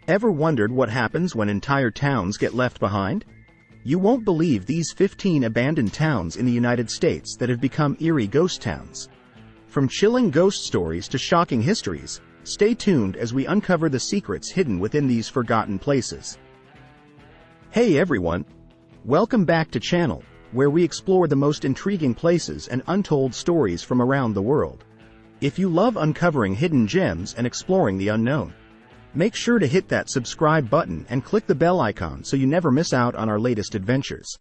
Ever wondered what happens when entire towns get left behind? You won't believe these 15 abandoned towns in the United States that have become eerie ghost towns. From chilling ghost stories to shocking histories, stay tuned as we uncover the secrets hidden within these forgotten places. Hey everyone! Welcome back to channel, where we explore the most intriguing places and untold stories from around the world. If you love uncovering hidden gems and exploring the unknown, make sure to hit that subscribe button and click the bell icon so you never miss out on our latest adventures.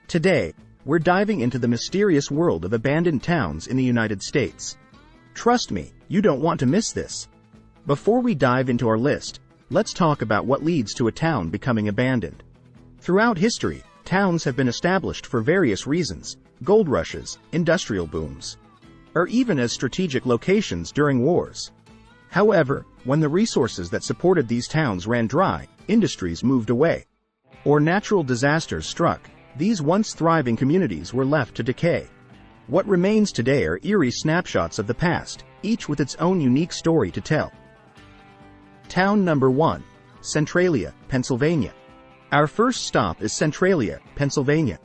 Today, we're diving into the mysterious world of abandoned towns in the United States. Trust me, you don't want to miss this. Before we dive into our list, let's talk about what leads to a town becoming abandoned. Throughout history, towns have been established for various reasons: gold rushes, industrial booms, or even as strategic locations during wars. However, when the resources that supported these towns ran dry, industries moved away, or natural disasters struck, these once thriving communities were left to decay. What remains today are eerie snapshots of the past, each with its own unique story to tell. Town number 1. Centralia, Pennsylvania. Our first stop is Centralia, Pennsylvania.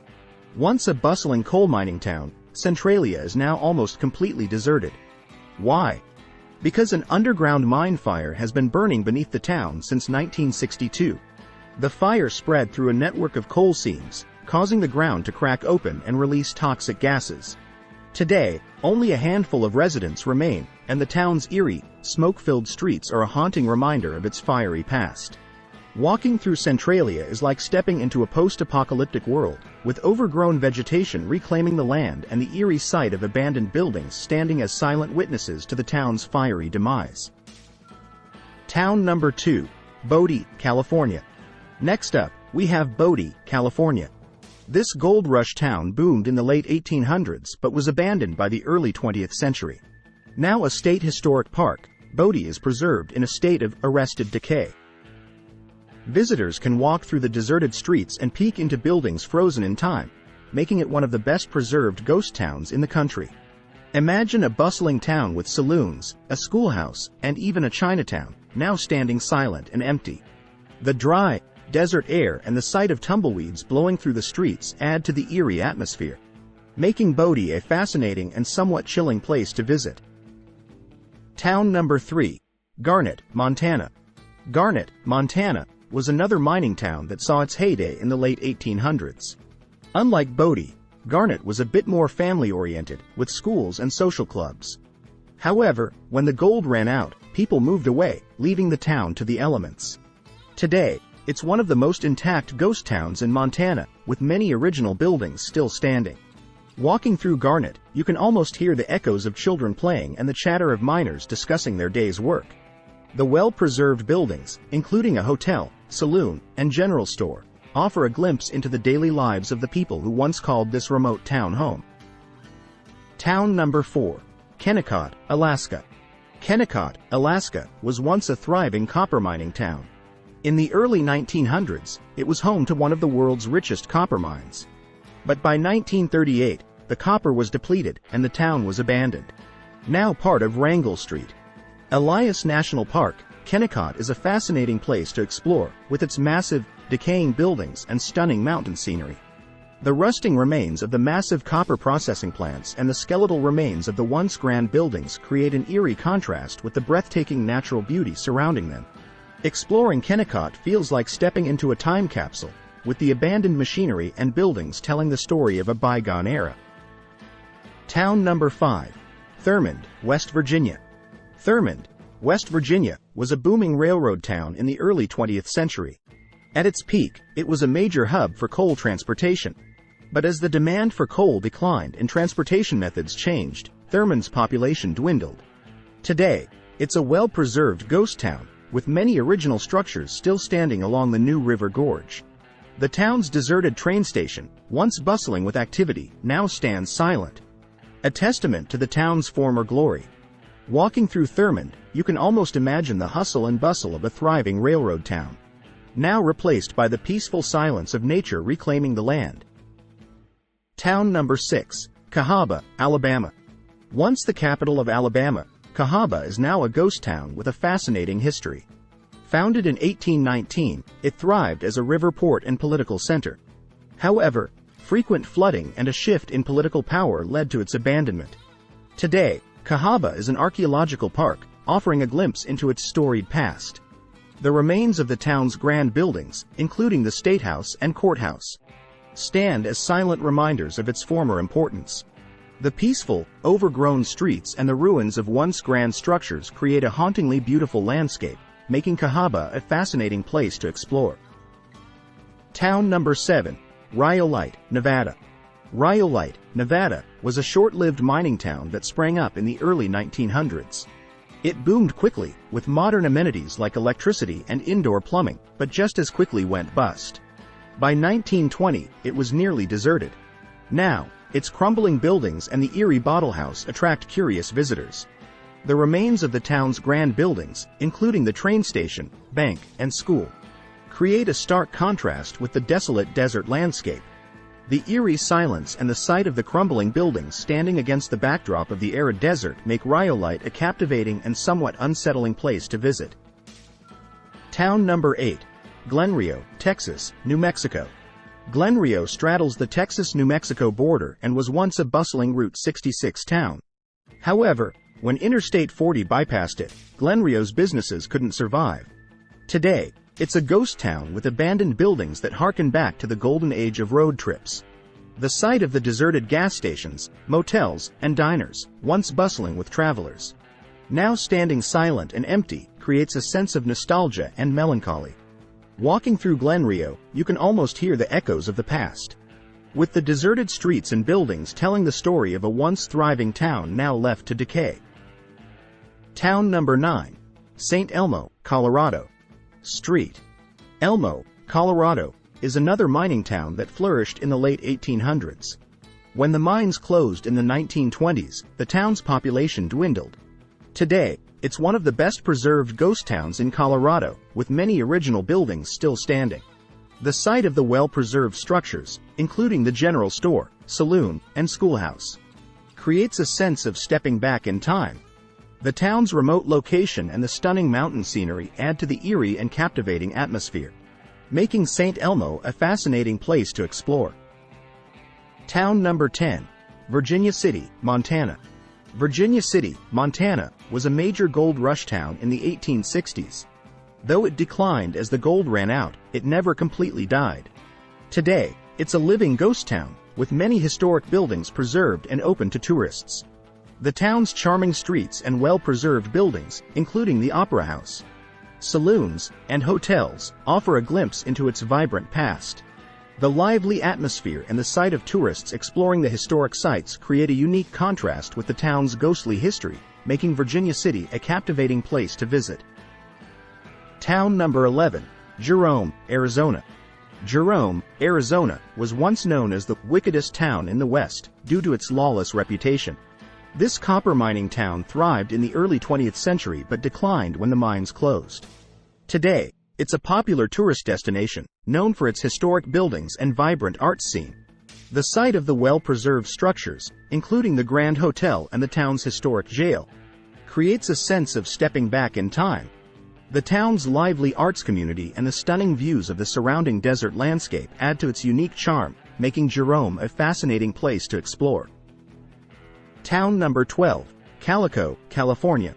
Once a bustling coal mining town, Centralia is now almost completely deserted. Why? Because an underground mine fire has been burning beneath the town since 1962. The fire spread through a network of coal seams, causing the ground to crack open and release toxic gases. Today, only a handful of residents remain, and the town's eerie, smoke-filled streets are a haunting reminder of its fiery past. Walking through Centralia is like stepping into a post-apocalyptic world, with overgrown vegetation reclaiming the land and the eerie sight of abandoned buildings standing as silent witnesses to the town's fiery demise. Town number 2. Bodie, California. Next up, we have Bodie, California. This gold rush town boomed in the late 1800s but was abandoned by the early 20th century. Now a state historic park, Bodie is preserved in a state of arrested decay. Visitors can walk through the deserted streets and peek into buildings frozen in time, making it one of the best preserved ghost towns in the country. Imagine a bustling town with saloons, a schoolhouse, and even a Chinatown, now standing silent and empty. The dry, desert air and the sight of tumbleweeds blowing through the streets add to the eerie atmosphere, making Bodie a fascinating and somewhat chilling place to visit. Town number 3. Garnet, Montana. Garnet, Montana, was another mining town that saw its heyday in the late 1800s. Unlike Bodie, Garnet was a bit more family-oriented, with schools and social clubs. However, when the gold ran out, people moved away, leaving the town to the elements. Today, it's one of the most intact ghost towns in Montana, with many original buildings still standing. Walking through Garnet, you can almost hear the echoes of children playing and the chatter of miners discussing their day's work. The well-preserved buildings, including a hotel, saloon, and general store, offer a glimpse into the daily lives of the people who once called this remote town home. Town number 4. Kencott, Alaska. Kencott, Alaska, was once a thriving copper mining town. In the early 1900s, it was home to one of the world's richest copper mines. But by 1938, the copper was depleted and the town was abandoned. Now part of Wrangell Street. Elias National Park, Kencott is a fascinating place to explore, with its massive, decaying buildings and stunning mountain scenery. The rusting remains of the massive copper processing plants and the skeletal remains of the once grand buildings create an eerie contrast with the breathtaking natural beauty surrounding them. Exploring Kencott feels like stepping into a time capsule, with the abandoned machinery and buildings telling the story of a bygone era. Town number 5. Thurman, West Virginia. Thurman, West Virginia, was a booming railroad town in the early 20th century. At its peak, it was a major hub for coal transportation. But as the demand for coal declined and transportation methods changed, Thurman's population dwindled. Today, it's a well-preserved ghost town, with many original structures still standing along the New River Gorge. The town's deserted train station, once bustling with activity, now stands silent, a testament to the town's former glory. Walking through Thurman, you can almost imagine the hustle and bustle of a thriving railroad town, now replaced by the peaceful silence of nature reclaiming the land. Town number 6. Kahaba, Alabama. Once the capital of Alabama, Kahaba is now a ghost town with a fascinating history. Founded in 1819, it thrived as a river port and political center. However, frequent flooding and a shift in political power led to its abandonment. Today, Kahaba is an archaeological park, offering a glimpse into its storied past. The remains of the town's grand buildings, including the State House and Courthouse, stand as silent reminders of its former importance. The peaceful, overgrown streets and the ruins of once grand structures create a hauntingly beautiful landscape, making Kahaba a fascinating place to explore. Town number 7, Rollie, Nevada. Rollie, Nevada, was a short-lived mining town that sprang up in the early 1900s. It boomed quickly, with modern amenities like electricity and indoor plumbing, but just as quickly went bust. By 1920, it was nearly deserted. Now, its crumbling buildings and the Eerie bottle house attract curious visitors. The remains of the town's grand buildings, including the train station, bank, and school, create a stark contrast with the desolate desert landscape. The eerie silence and the sight of the crumbling buildings standing against the backdrop of the arid desert make Rollie a captivating and somewhat unsettling place to visit. Town number 8, Glen Rio, Texas, New Mexico. Glen Rio straddles the Texas-New Mexico border and was once a bustling Route 66 town. However, when Interstate 40 bypassed it, Glen Rio's businesses couldn't survive. Today, it's a ghost town with abandoned buildings that harken back to the golden age of road trips. The sight of the deserted gas stations, motels, and diners, once bustling with travelers, now standing silent and empty, creates a sense of nostalgia and melancholy. Walking through Glen Rio, you can almost hear the echoes of the past, with the deserted streets and buildings telling the story of a once thriving town now left to decay. Town number 9, St. Elmo, Colorado. Street. Elmo, Colorado, is another mining town that flourished in the late 1800s. When the mines closed in the 1920s, the town's population dwindled. Today, it's one of the best preserved ghost towns in Colorado, with many original buildings still standing. The site of the well-preserved structures, including the general store, saloon, and schoolhouse, creates a sense of stepping back in time. The town's remote location and the stunning mountain scenery add to the eerie and captivating atmosphere, making St. Elmo a fascinating place to explore. Town number 10, Virginia City, Montana. Virginia City, Montana, was a major gold rush town in the 1860s. Though it declined as the gold ran out, it never completely died. Today, it's a living ghost town, with many historic buildings preserved and open to tourists. The town's charming streets and well-preserved buildings, including the Opera House, saloons, and hotels, offer a glimpse into its vibrant past. The lively atmosphere and the sight of tourists exploring the historic sites create a unique contrast with the town's ghostly history, making Virginia City a captivating place to visit. Town number 11, Jerome, Arizona. Jerome, Arizona, was once known as the wickedest town in the West due to its lawless reputation. This copper mining town thrived in the early 20th century but declined when the mines closed. Today, it's a popular tourist destination, known for its historic buildings and vibrant arts scene. The site of the well-preserved structures, including the Grand Hotel and the town's historic jail, creates a sense of stepping back in time. The town's lively arts community and the stunning views of the surrounding desert landscape add to its unique charm, making Jerome a fascinating place to explore. Town number 12, Calico, California.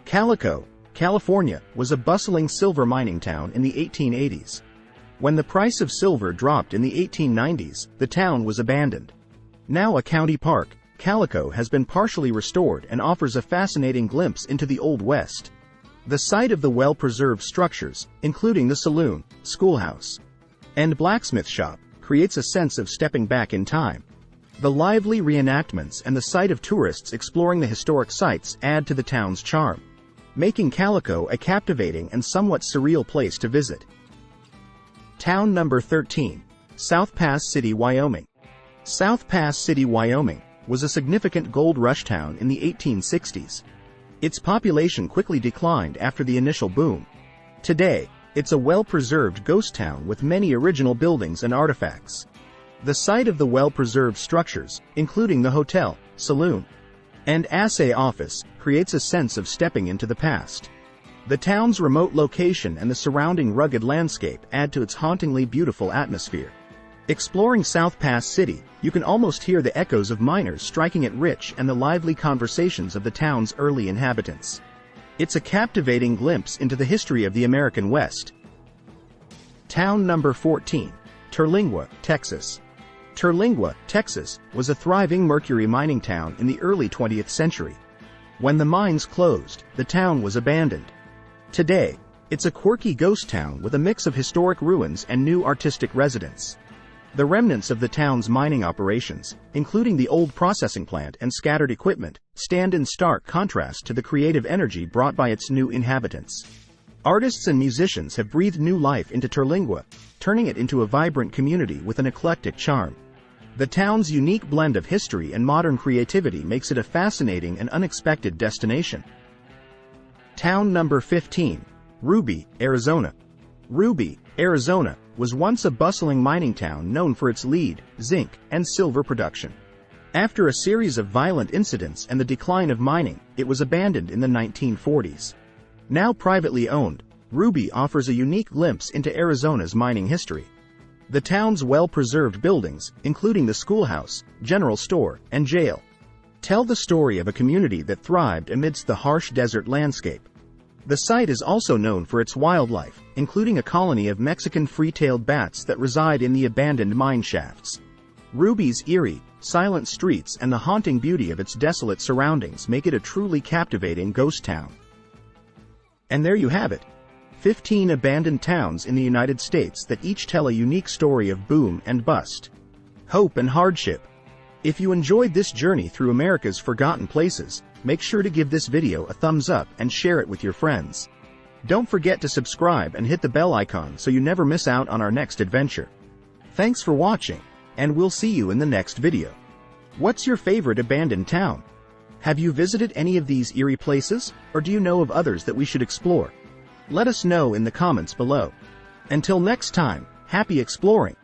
Calico, California, was a bustling silver mining town in the 1880s. When the price of silver dropped in the 1890s, the town was abandoned. Now a county park, Calico has been partially restored and offers a fascinating glimpse into the Old West. The site of the well-preserved structures, including the saloon, schoolhouse, and blacksmith shop, creates a sense of stepping back in time. The lively reenactments and the sight of tourists exploring the historic sites add to the town's charm, making Calico a captivating and somewhat surreal place to visit. Town number 13, South Pass City, Wyoming. South Pass City, Wyoming, was a significant gold rush town in the 1860s. Its population quickly declined after the initial boom. Today, it's a well-preserved ghost town with many original buildings and artifacts. The site of the well-preserved structures, including the hotel, saloon, and assay office, creates a sense of stepping into the past. The town's remote location and the surrounding rugged landscape add to its hauntingly beautiful atmosphere. Exploring South Pass City, you can almost hear the echoes of miners striking it rich and the lively conversations of the town's early inhabitants. It's a captivating glimpse into the history of the American West. Town number 14, Turlinga, Texas. Turlinga, Texas, was a thriving mercury mining town in the early 20th century. When the mines closed, the town was abandoned. Today, it's a quirky ghost town with a mix of historic ruins and new artistic residents. The remnants of the town's mining operations, including the old processing plant and scattered equipment, stand in stark contrast to the creative energy brought by its new inhabitants. Artists and musicians have breathed new life into Turlinga, turning it into a vibrant community with an eclectic charm. The town's unique blend of history and modern creativity makes it a fascinating and unexpected destination. Town number 15, Ruby, Arizona. Ruby, Arizona, was once a bustling mining town known for its lead, zinc, and silver production. After a series of violent incidents and the decline of mining, it was abandoned in the 1940s. Now privately owned, Ruby offers a unique glimpse into Arizona's mining history. The town's well-preserved buildings, including the schoolhouse, general store, and jail, tell the story of a community that thrived amidst the harsh desert landscape. The site is also known for its wildlife, including a colony of Mexican free-tailed bats that reside in the abandoned mine shafts. Ruby's eerie, silent streets and the haunting beauty of its desolate surroundings make it a truly captivating ghost town. And there you have it. 15 abandoned towns in the United States that each tell a unique story of boom and bust, hope and hardship. If you enjoyed this journey through America's forgotten places, make sure to give this video a thumbs up and share it with your friends. Don't forget to subscribe and hit the bell icon so you never miss out on our next adventure. Thanks for watching, and we'll see you in the next video. What's your favorite abandoned town? Have you visited any of these eerie places, or do you know of others that we should explore? Let us know in the comments below. Until next time, happy exploring!